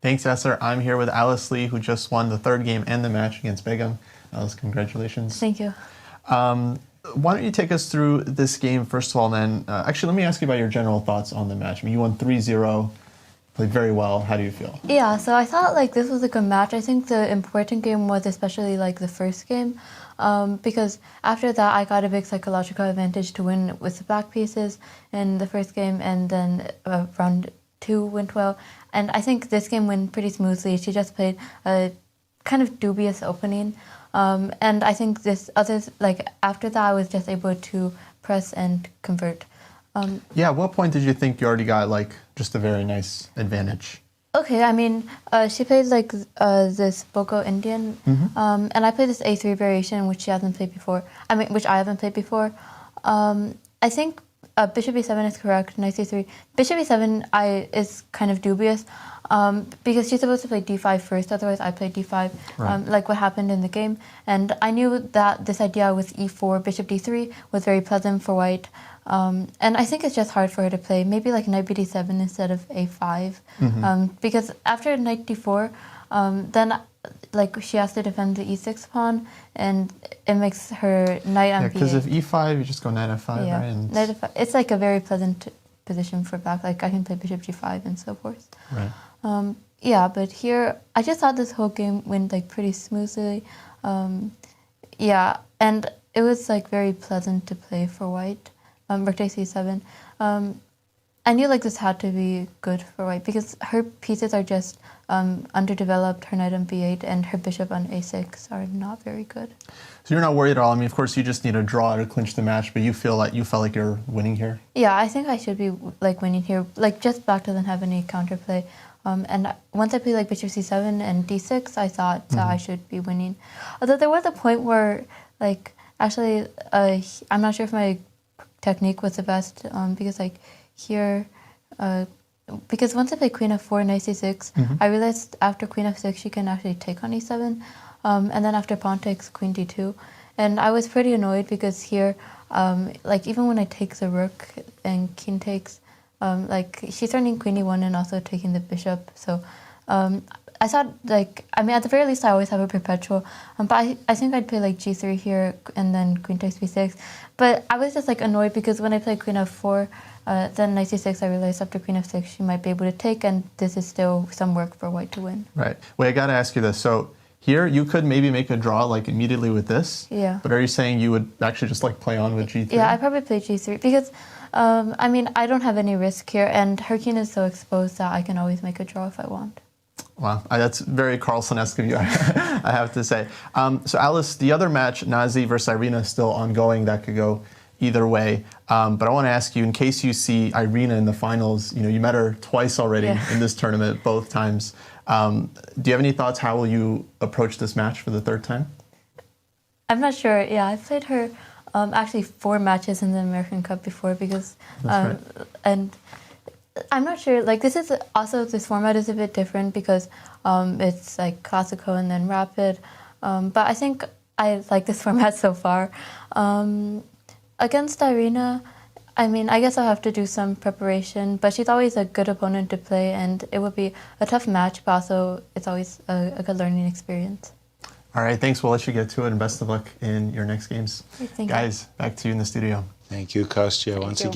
Thanks, Esther. I'm here with Alice Lee, who just won the third game and the match against Begum. Alice, congratulations. Thank you. Why don't you take us through this game, first of all, and then actually let me ask you about your general thoughts on the match. I mean, you won 3-0, played very well. How do you feel? Yeah, so I thought like this was a good match. I think the important game was especially like the first game, because after that I got a big psychological advantage to win with the black pieces in the first game, and then round 2 went well. And I think this game went pretty smoothly. She just played a kind of dubious opening. And I think after that I was just able to press and convert. Yeah, at what point did you think you already got like just a very nice advantage? Okay, I mean, she played like this Boko Indian, and I played this A3 variation, which she hasn't played before. I mean, which I haven't played before. I think Bishop E7 is correct, Knight C3. Bishop E7 is kind of dubious, because she's supposed to play D5 first, otherwise I played D5, right. Like what happened in the game. And I knew that this idea with E4, Bishop D3 was very pleasant for white. And I think it's just hard for her to play, maybe like Knight B7 instead of A5, because after Knight D4, then like she has to defend the E6 pawn, and it makes her Knight on B8. Because if E5, you just go Knight F5, yeah, right? And Knight F5. It's like a very pleasant position for black. Like I can play Bishop G5 and so forth. Right. Yeah, but here I just thought this whole game went like pretty smoothly. Yeah, and it was like very pleasant to play for white. Rook takes C7. I knew like this had to be good for white because her pieces are just underdeveloped. Her knight on B8 and her bishop on A6 are not very good. So you're not worried at all. I mean, of course, you just need a draw to clinch the match, but you felt like you're winning here. Yeah, I think I should be like winning here. Like just black doesn't have any counterplay. And once I played like Bishop C7 and D6, I thought that I should be winning. Although there was a point where, like, actually, I'm not sure if my technique was the best, because like here, because once I played Queen F4 and Knight C6, I realized after Queen F6 she can actually take on E7, and then after pawn takes Queen D2, and I was pretty annoyed because here, like even when I take the rook and king takes, like she's turning Queen E1 and also taking the bishop, so I thought like, I mean at the very least I always have a perpetual, but I think I'd play like G3 here and then Queen takes B6, but I was just like annoyed because when I played Queen F4, then Knight C6 I realized after Queen F6 she might be able to take, and this is still some work for white to win. Right. Wait, I gotta ask you this. So here you could maybe make a draw like immediately with this. Yeah. But are you saying you would actually just like play on with G3? Yeah, I probably play G3 because I mean I don't have any risk here, and her king is so exposed that I can always make a draw if I want. Wow, that's very Carlsen-esque of you, I have to say. So Alice, the other match, Nazi versus Irina, is still ongoing. That could go either way. But I want to ask you, in case you see Irina in the finals, you know, you met her twice already in this tournament, both times. Do you have any thoughts? How will you approach this match for the third time? I'm not sure. Yeah, I played her actually 4 matches in the American Cup before because, and I'm not sure, like this format is a bit different because it's like classical and then rapid, but I think I like this format so far. Against Irina, I mean, I guess I'll have to do some preparation, but she's always a good opponent to play, and it would be a tough match, but also it's always a good learning experience. All right, thanks. We'll let you get to it, and best of luck in your next games. Thank you. Guys, back to you in the studio. Thank you, Kostya, once again.